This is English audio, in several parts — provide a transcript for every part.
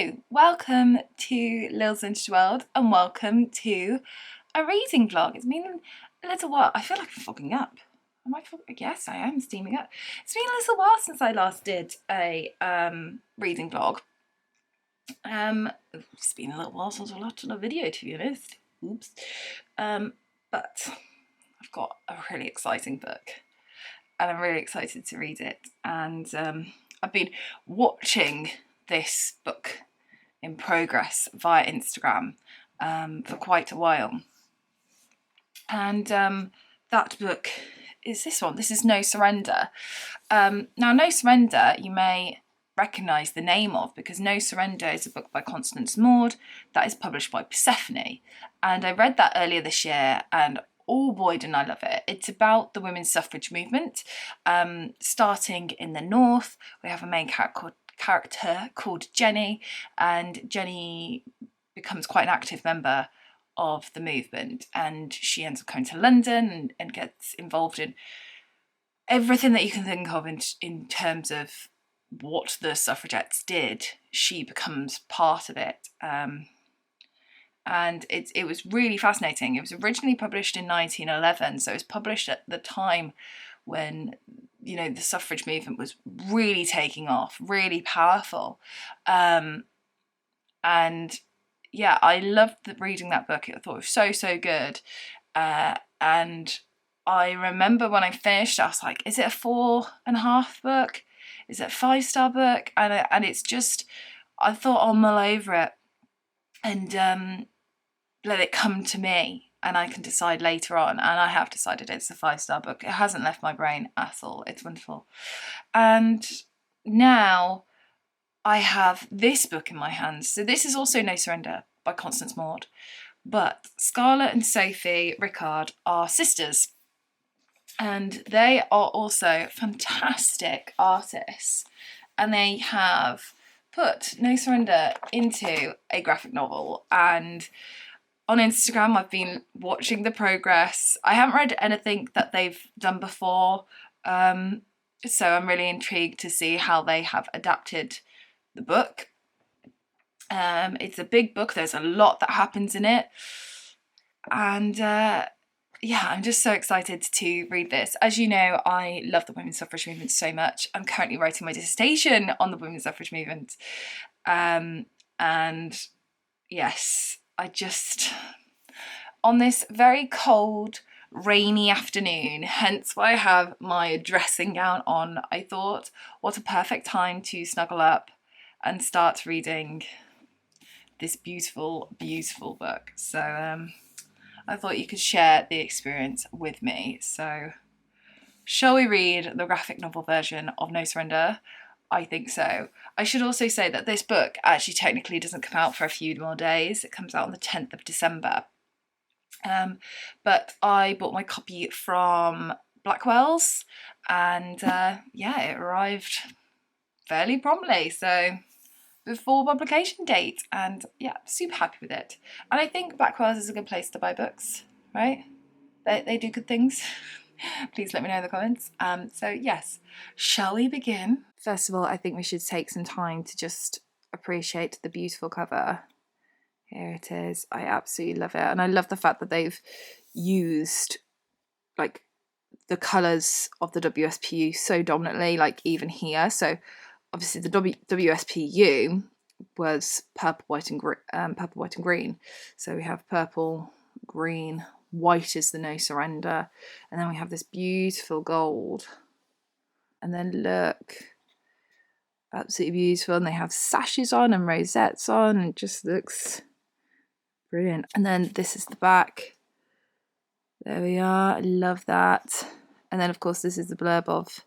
Hello, welcome to Lil's Vintage World and welcome to a reading vlog. It's been a little while. I feel like I'm fogging up. Am I fogging? Yes, I am steaming up. It's been a little while since I last did a reading vlog. It's been a little while since I last did a video, to be honest. Oops. But I've got a really exciting book and I'm really excited to read it. And I've been watching this book in progress via Instagram for quite a while. And that book is this one. This is No Surrender. Now, No Surrender, you may recognise the name of, because No Surrender is a book by Constance that is published by Persephone. And I read that earlier this year and oh boy, didn't I love it. It's about the women's suffrage movement, starting in the north. We have a main character called Jenny, and Jenny becomes quite an active member of the movement, and she ends up coming to London and gets involved in everything that you can think of in terms of what the suffragettes did. She becomes part of it. And it was really fascinating. It was originally published in 1911, so it was published at the time when, you know, the suffrage movement was really taking off, really powerful. And yeah, I loved reading that book. I thought it was so good. And I remember when I finished, I was like, is it a 4.5 book? Is it a 5-star book? And it's just, I thought I'll mull over it and let it come to me, and I can decide later on. And I have decided it's a 5-star book. It hasn't left my brain at all. It's wonderful. And now I have this book in my hands. So this is also No Surrender by Constance, but Scarlett and Sophie Rickard are sisters, and they are also fantastic artists, and they have put No Surrender into a graphic novel. And on Instagram, I've been watching the progress. I haven't read anything that they've done before, so I'm really intrigued to see how they have adapted the book. It's a big book. There's a lot that happens in it. And yeah, I'm just so excited to read this. As you know, I love the women's suffrage movement so much. I'm currently writing my dissertation on the women's suffrage movement. And yes, on this very cold, rainy afternoon, hence why I have my dressing gown on, I thought, what a perfect time to snuggle up and start reading this beautiful, beautiful book. So I thought you could share the experience with me. So shall we read the graphic novel version of No Surrender? I think so. I should also say that this book actually technically doesn't come out for a few more days. It comes out on the 10th of December. But I bought my copy from Blackwell's, and yeah, it arrived fairly promptly, so before publication date, and yeah, super happy with it. And I think Blackwell's is a good place to buy books, right? They do good things. Please let me know in the comments. So yes, shall we begin? First of all, I think we should take some time to just appreciate the beautiful cover. Here it is. I absolutely love it. And I love the fact that they've used like the colours of the WSPU so dominantly, like even here. So obviously the WSPU was purple, white and green. So we have purple, green, white is the No Surrender, and then we have this beautiful gold. And then look, absolutely beautiful. And they have sashes on and rosettes on, and it just looks brilliant. And then this is the back. There we are. I love that. And then of course this is the blurb of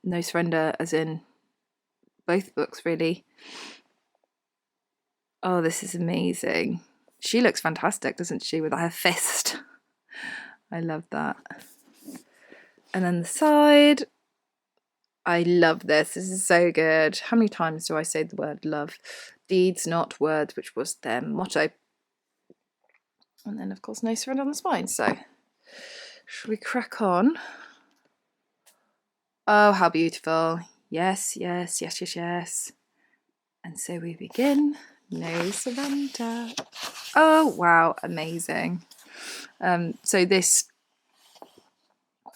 No Surrender, as in both books really. Oh, this is amazing. She looks fantastic, doesn't she, with her fist? I love that. And then the side. I love this. This is so good. How many times do I say the word love? Deeds, not words, which was their motto. And then, of course, No Surrender on the spine. So, should we crack on? Oh, how beautiful. Yes, yes, yes, yes, yes. And so we begin. No surrender. Oh, wow, amazing. So this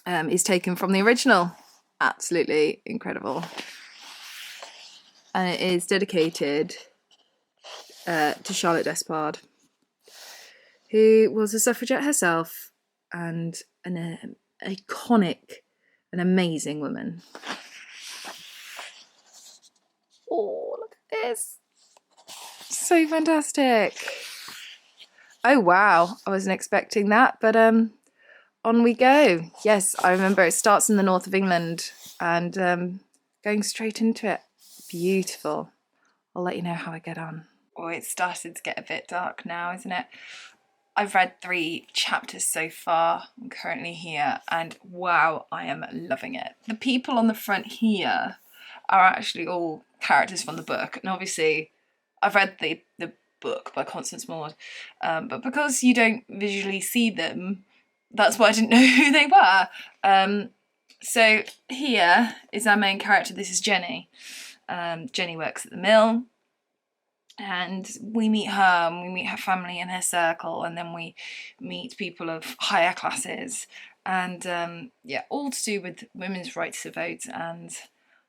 is taken from the original. Absolutely incredible. And it is dedicated to Charlotte Despard, who was a suffragette herself and an iconic, an amazing woman. Oh, look at this. So fantastic. Oh, wow. I wasn't expecting that, but on we go. Yes, I remember it starts in the north of England and going straight into it. Beautiful. I'll let you know how I get on. Oh, it's started to get a bit dark now, isn't it? I've read 3 chapters so far. I'm currently here and wow, I am loving it. The people on the front here are actually all characters from the book. And obviously I've read the book by Constance, but because you don't visually see them, that's why I didn't know who they were. So here is our main character. This is Jenny. Jenny works at the mill. And we meet her, and we meet her family and her circle, and then we meet people of higher classes, and yeah, all to do with women's rights to vote. And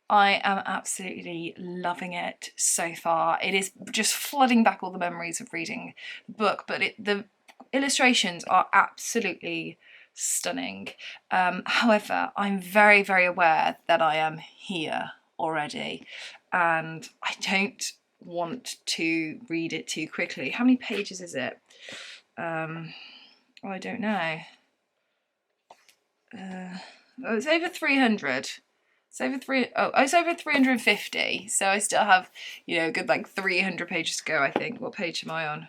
I am absolutely loving it so far. It is just flooding back all the memories of reading the book, but the illustrations are absolutely stunning. However, I'm very, very aware that I am here already, and I don't want to read it too quickly. How many pages is it? Oh, I don't know. Oh, it's over 300. It's over it's over 350. So I still have, you know, a good like 300 pages to go, I think. What page am I on?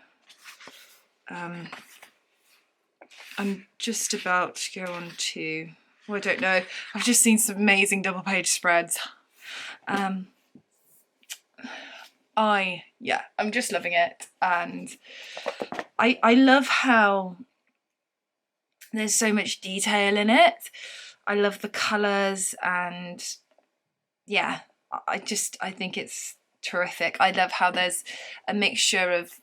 I'm just about to go on to, oh, I don't know. I've just seen some amazing double page spreads. I'm just loving it, and I love how there's so much detail in it. I love the colours, and yeah, I think it's terrific. I love how there's a mixture of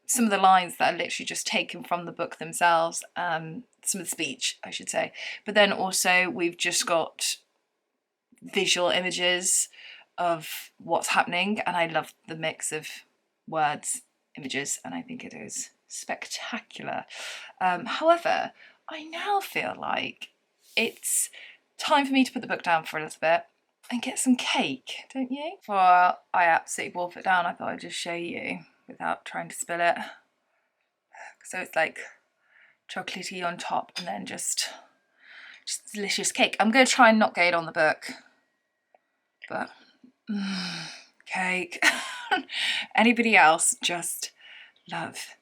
some of the lines that are literally just taken from the book themselves, some of the speech, I should say, but then also we've just got visual images of what's happening, and I love the mix of words, images, and I think it is spectacular. However, I now feel like it's time for me to put the book down for a little bit and get some cake, don't you? Before I absolutely wolf it down, I thought I'd just show you without trying to spill it. So it's like chocolatey on top, and then just delicious cake. I'm going to try and not get it on the book, but cake. Anybody else just love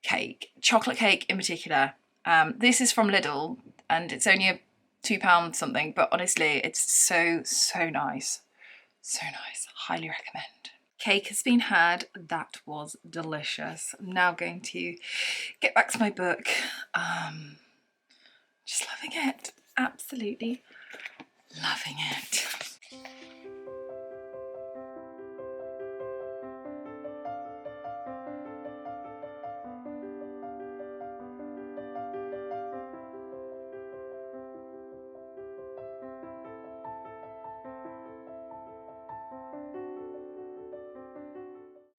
cake, chocolate cake in particular. This is from Lidl and it's only a £2 something, but honestly it's so nice, so nice. Highly recommend. Cake has been had. That was delicious. I'm now going to get back to my book. Just loving it, absolutely loving it.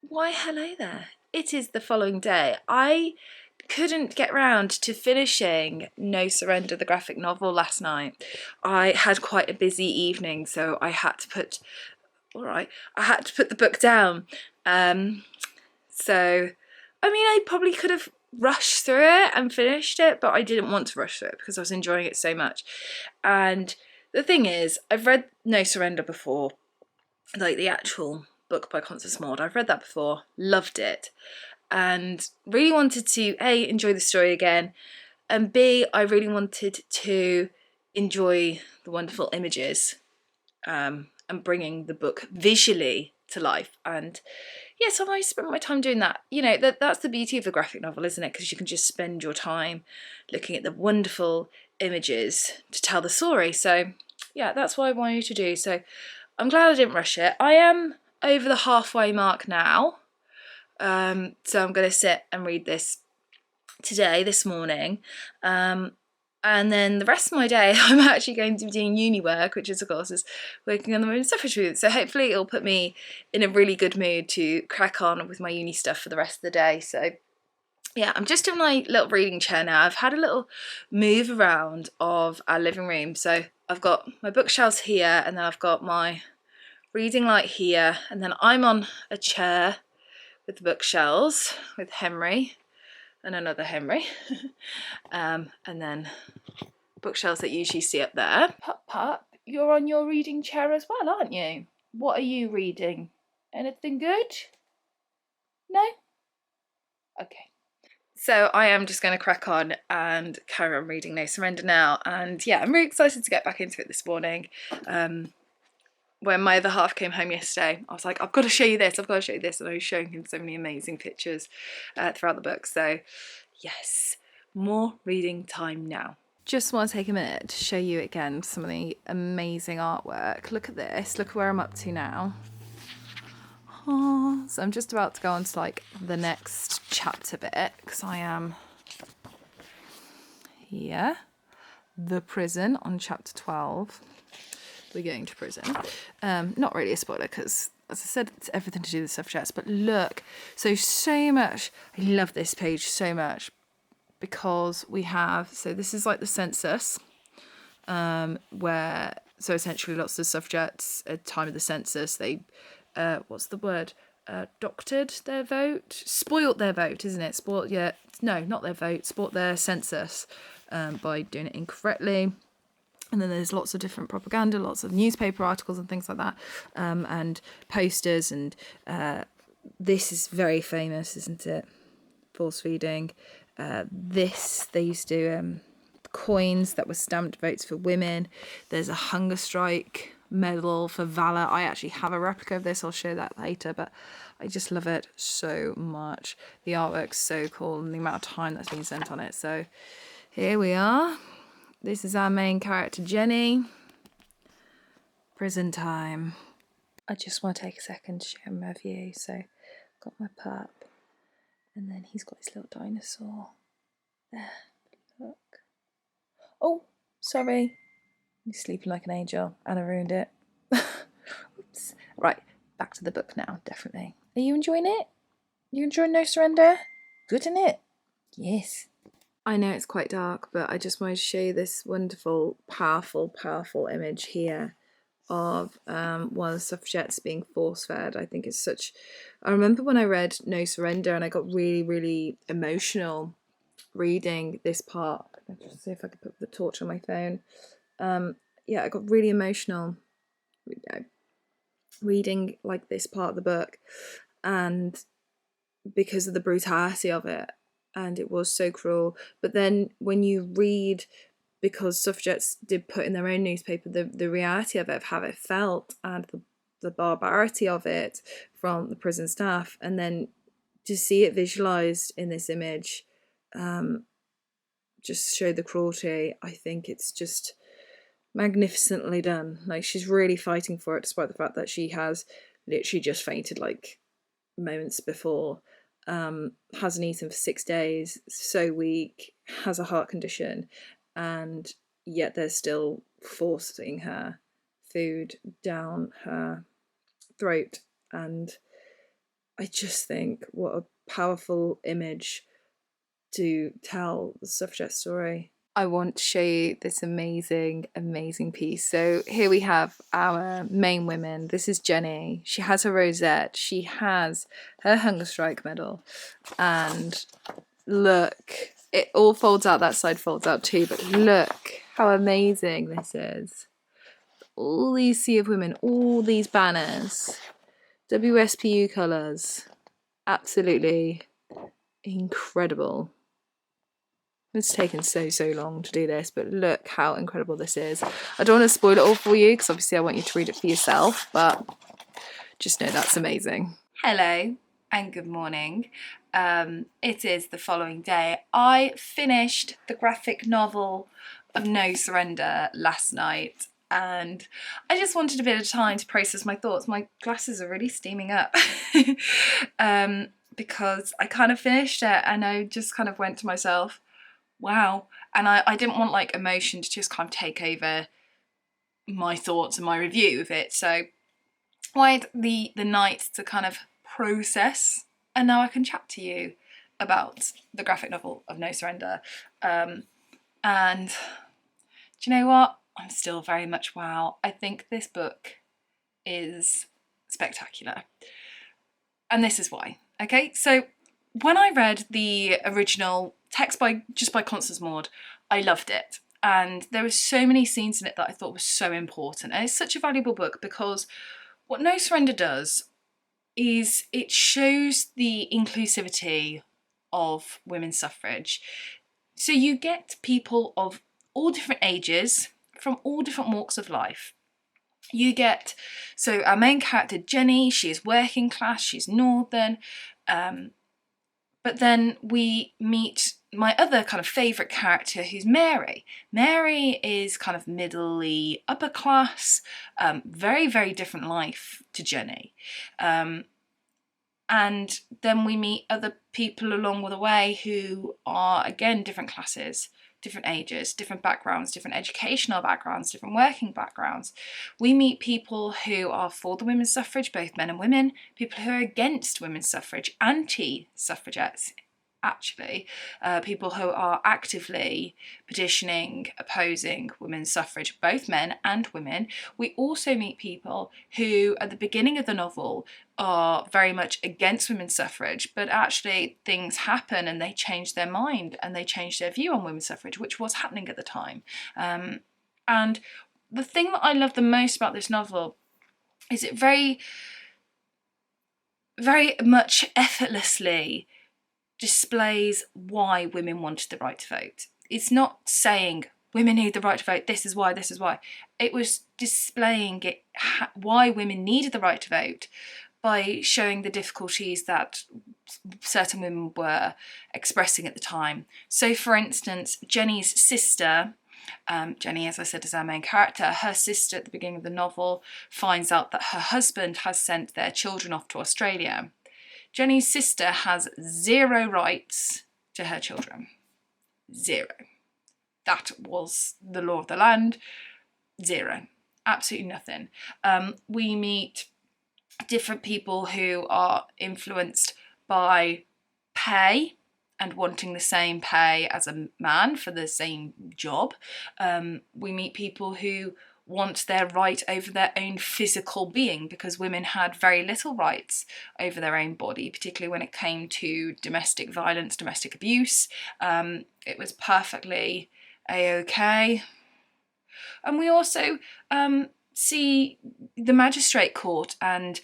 Why hello there. It is the following day. I couldn't get round to finishing No Surrender, the graphic novel, last night. I had quite a busy evening, so I had to put the book down. So I mean, I probably could have rushed through it and finished it, but I didn't want to rush through it because I was enjoying it so much. And the thing is, I've read No Surrender before, like the actual book by Constance. I've read that before, loved it, and really wanted to A, enjoy the story again, and B, I really wanted to enjoy the wonderful images and bringing the book visually to life. And yes, I spent my time doing that. You know, that's the beauty of the graphic novel, isn't it? Because you can just spend your time looking at the wonderful images to tell the story. So yeah, that's what I wanted to do. So I'm glad I didn't rush it. I am over the halfway mark now. So I'm going to sit and read this today, this morning. And then the rest of my day, I'm actually going to be doing uni work, which is, of course, is working on the Women's Suffrage Movement. So hopefully it'll put me in a really good mood to crack on with my uni stuff for the rest of the day. So yeah, I'm just in my little reading chair now. I've had a little move around of our living room. So I've got my bookshelves here, and then I've got my reading light here, and then I'm on a chair with the bookshelves with Henry and another Henry. And then bookshelves that you usually see up there. Pup, you're on your reading chair as well, aren't you? What are you reading? Anything good? No? Okay. So I am just going to crack on and carry on reading No Surrender now. And yeah, I'm really excited to get back into it this morning. When my other half came home yesterday, I was like, I've got to show you this, I've got to show you this. And I was showing him so many amazing pictures throughout the book. So yes, more reading time now. Just want to take a minute to show you again some of the amazing artwork. Look at this, look where I'm up to now. Oh, so I'm just about to go on to like the next chapter bit, because I am here, the prison, on chapter 12. We're going to prison. Not really a spoiler, because as I said, it's everything to do with suffragettes, but look, so much. I love this page so much, because we have, so this is like the census, where, so essentially lots of suffragettes at the time of the census, they, what's the word? Doctored their vote? Spoilt their vote, isn't it? Spoilt, yeah, no, not their vote, spoilt their census by doing it incorrectly. And then there's lots of different propaganda, lots of newspaper articles and things like that, and posters. And this is very famous, isn't it? Force feeding. This, they used to coins that were stamped votes for women. There's a hunger strike medal for valour. I actually have a replica of this. I'll show that later, but I just love it so much. The artwork's so cool, and the amount of time that's been spent on it. So here we are. This is our main character, Jenny. Prison time. I just want to take a second to show him my view. So I've got my pup, and then he's got his little dinosaur. There, look. Oh, sorry. He's sleeping like an angel, and I ruined it. Oops. Right, back to the book now, definitely. Are you enjoying it? You enjoying No Surrender? Good, isn't it? Yes. I know it's quite dark, but I just wanted to show you this wonderful, powerful image here of one of the suffragettes being force-fed. I think it's such... I remember when I read No Surrender, and I got really, really emotional reading this part. Let's see if I can put the torch on my phone. Yeah, I got really emotional reading like this part of the book, and because of the brutality of it. And it was so cruel. But then when you read, because suffragettes did put in their own newspaper the reality of it, of how it felt, and the barbarity of it from the prison staff, and then to see it visualised in this image, just show the cruelty. I think it's just magnificently done. Like, she's really fighting for it, despite the fact that she has literally just fainted like moments before. Hasn't eaten for 6 days, so weak, has a heart condition, and yet they're still forcing her food down her throat. And I just think what a powerful image to tell the suffragette story. I want to show you this amazing piece. So here we have our main women. This is Jenny. She has her rosette. She has her hunger strike medal. And look, it all folds out. That side folds out too. But look how amazing this is. All these sea of women, all these banners, WSPU colours. Absolutely incredible. It's taken so long to do this, but look how incredible this is. I don't want to spoil it all for you, because obviously I want you to read it for yourself, but just know that's amazing. Hello and good morning. It is the following day. I finished the graphic novel of No Surrender last night, and I just wanted a bit of time to process my thoughts. My glasses are really steaming up because I kind of finished it and I just kind of went to myself, wow. And I didn't want like emotion to just kind of take over my thoughts and my review of it. So I had the night to kind of process, and now I can chat to you about the graphic novel of No Surrender. And do you know what? I'm still very much wow. I think this book is spectacular. And this is why. Okay, so when I read the original text by Constance Maud, I loved it. And there were so many scenes in it that I thought were so important. And it's such a valuable book because what No Surrender does is it shows the inclusivity of women's suffrage. So you get people of all different ages, from all different walks of life. You get, so our main character Jenny, she is working class, she's northern, but then we meet my other kind of favourite character, who's Mary. Mary is kind of middle-y, upper class, very, very different life to Jenny. And then we meet other people along the way who are, again, different classes, different ages, different backgrounds, different educational backgrounds, different working backgrounds. We meet people who are for the women's suffrage, both men and women, people who are against women's suffrage, anti-suffragettes, actually, people who are actively petitioning, opposing women's suffrage, both men and women. We also meet people who, at the beginning of the novel, are very much against women's suffrage, but actually things happen and they change their mind and they change their view on women's suffrage, which was happening at the time. And the thing that I love the most about this novel is it very, very much effortlessly displays why women wanted the right to vote. It's not saying women need the right to vote, this is why, this is why. It was displaying it, why women needed the right to vote, by showing the difficulties that certain women were expressing at the time. So for instance, Jenny's sister, Jenny, as I said, is our main character, her sister at the beginning of the novel finds out that her husband has sent their children off to Australia. Jenny's sister has zero rights to her children. Zero. That was the law of the land. Zero. Absolutely nothing. We meet different people who are influenced by pay and wanting the same pay as a man for the same job. We meet people who want their right over their own physical being, because women had very little rights over their own body, particularly when it came to domestic violence, domestic abuse. It was perfectly a-okay. And we also see the magistrate court and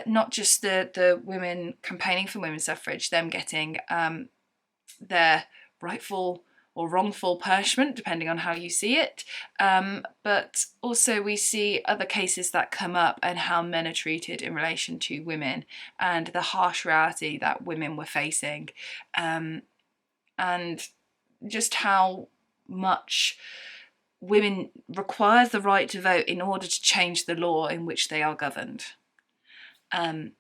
not just the women campaigning for women's suffrage, them getting their rightful or wrongful punishment, depending on how you see it. But also we see other cases that come up and how men are treated in relation to women and the harsh reality that women were facing, and just how much women require the right to vote in order to change the law in which they are governed. And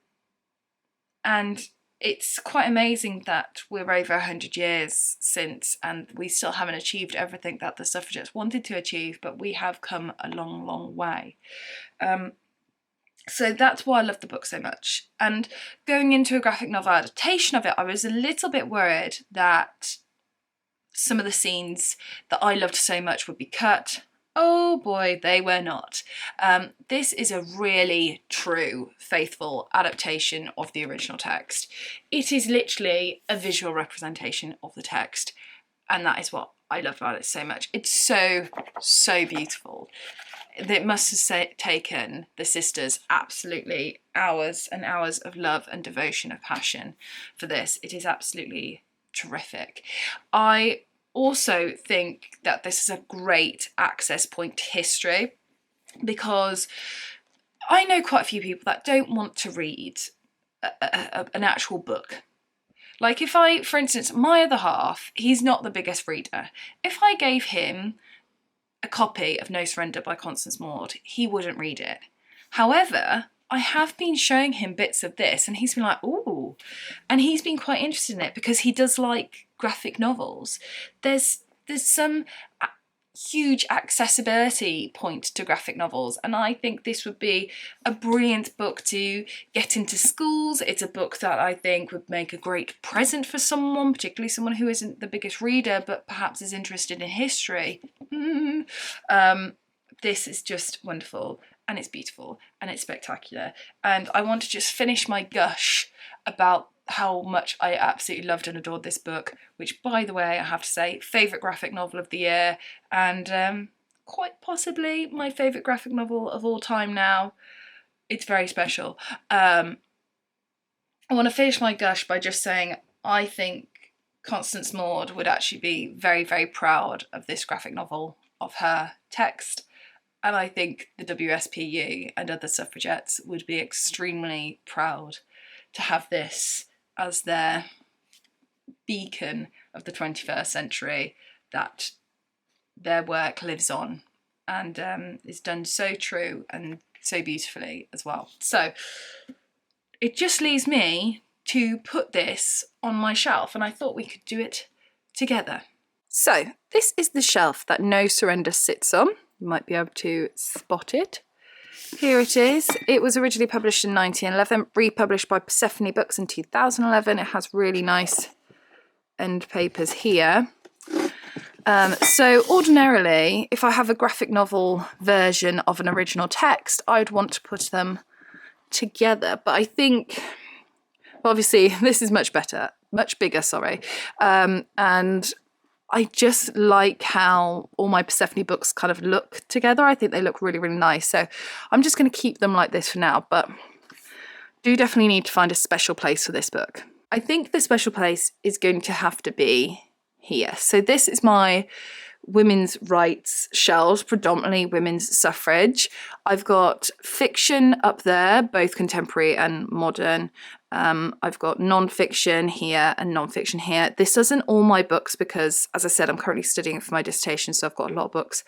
it's quite amazing that we're over 100 years since and we still haven't achieved everything that the suffragettes wanted to achieve, but we have come a long, long way. So that's why I love the book so much. And going into a graphic novel adaptation of it, I was a little bit worried that some of the scenes that I loved so much would be cut. Oh boy, they were not. This is a really true, faithful adaptation of the original text. It is literally a visual representation of the text, and that is what I love about it so much. It's so, so beautiful. It must have taken the sisters absolutely hours and hours of love and devotion, of passion for this. It is absolutely terrific. I also think that this is a great access point to history, because I know quite a few people that don't want to read an actual book. Like if I, for instance, my other half, he's not the biggest reader. If I gave him a copy of No Surrender by Constance Maud, he wouldn't read it. However, I have been showing him bits of this and he's been like, ooh, and he's been quite interested in it because he does like graphic novels. There's some huge accessibility point to graphic novels, and I think this would be a brilliant book to get into schools. It's a book that I think would make a great present for someone, particularly someone who isn't the biggest reader but perhaps is interested in history. This is just wonderful, and it's beautiful, and it's spectacular, and I want to just finish my gush about how much I absolutely loved and adored this book, which, by the way, I have to say, favourite graphic novel of the year, and quite possibly my favourite graphic novel of all time now. It's very special. I want to finish my gush by just saying I think Constance Maud would actually be very, very proud of this graphic novel, of her text, and I think the WSPU and other suffragettes would be extremely proud to have this as their beacon of the 21st century, that their work lives on and is done so true and so beautifully as well. So it just leaves me to put this on my shelf, and I thought we could do it together. So this is the shelf that No Surrender sits on. You might be able to spot it. Here it is. It was originally published in 1911, republished by Persephone Books in 2011. It has really nice end papers here. So ordinarily, if I have a graphic novel version of an original text, I'd want to put them together. But I think, well, obviously, this is much bigger, sorry. And I just like how all my Persephone books kind of look together. I think they look really, really nice. So I'm just going to keep them like this for now, but do definitely need to find a special place for this book. I think the special place is going to have to be here. So this is my women's rights shelves, predominantly women's suffrage. I've got fiction up there, both contemporary and modern. I've got non-fiction here and non-fiction here. This isn't all my books because, as I said, I'm currently studying for my dissertation, so I've got a lot of books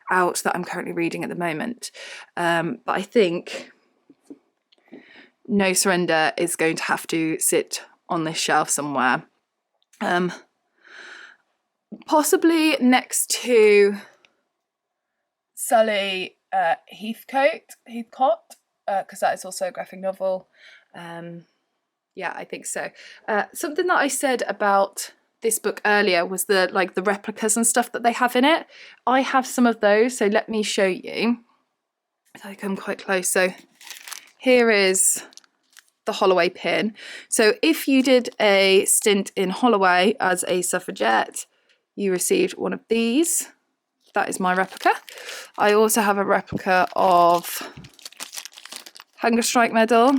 out that I'm currently reading at the moment. But I think No Surrender is going to have to sit on this shelf somewhere. Possibly next to Sully Heathcote, because that is also a graphic novel. Yeah, I think so. Something that I said about this book earlier was the replicas and stuff that they have in it. I have some of those, so let me show you. If I come quite close. So here is the Holloway pin. So if you did a stint in Holloway as a suffragette, you received one of these. That is my replica. I also have a replica of Hunger Strike medal,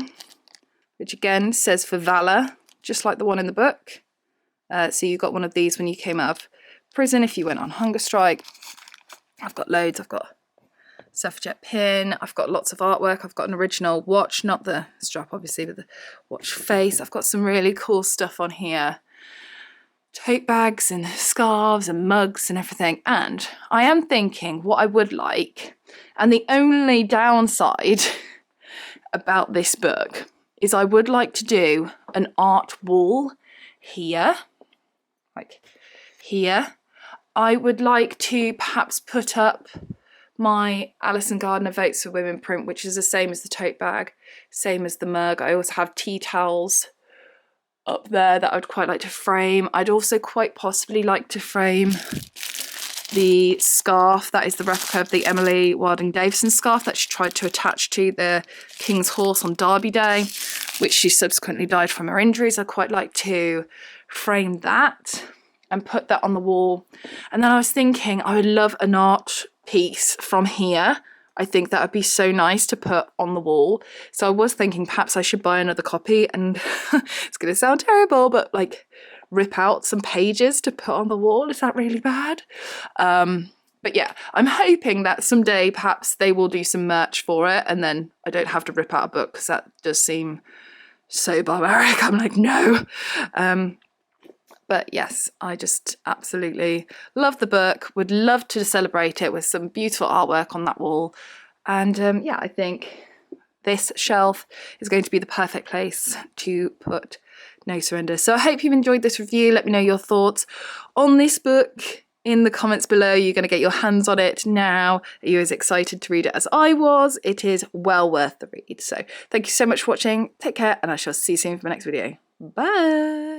which again says for valour, just like the one in the book. So you got one of these when you came out of prison if you went on hunger strike. I've got loads. I've got suffragette pin. I've got lots of artwork. I've got an original watch, not the strap obviously, but the watch face. I've got some really cool stuff on here. Tote bags and scarves and mugs and everything. And I am thinking what I would like, and the only downside about this book is I would like to do an art wall here, like here. I would like to perhaps put up my Alison Gardner Votes for Women print, which is the same as the tote bag, same as the mug. I also have tea towels up there that I would quite like to frame. I'd also quite possibly like to frame the scarf. That is the replica of the Emily Wilding Davison scarf that she tried to attach to the King's Horse on Derby Day, which she subsequently died from her injuries. I'd quite like to frame that and put that on the wall. And then I was thinking I would love an art piece from here. I think that would be so nice to put on the wall. So I was thinking perhaps I should buy another copy, and it's going to sound terrible, but like rip out some pages to put on the wall. Is that really bad? But yeah, I'm hoping that someday perhaps they will do some merch for it, and then I don't have to rip out a book, because that does seem so barbaric. I'm like, no. But yes, I just absolutely love the book, would love to celebrate it with some beautiful artwork on that wall. And yeah, I think this shelf is going to be the perfect place to put No Surrender. So I hope you've enjoyed this review. Let me know your thoughts on this book in the comments below. You're going to get your hands on it now. Are you as excited to read it as I was? It is well worth the read. So thank you so much for watching. Take care, and I shall see you soon for my next video. Bye.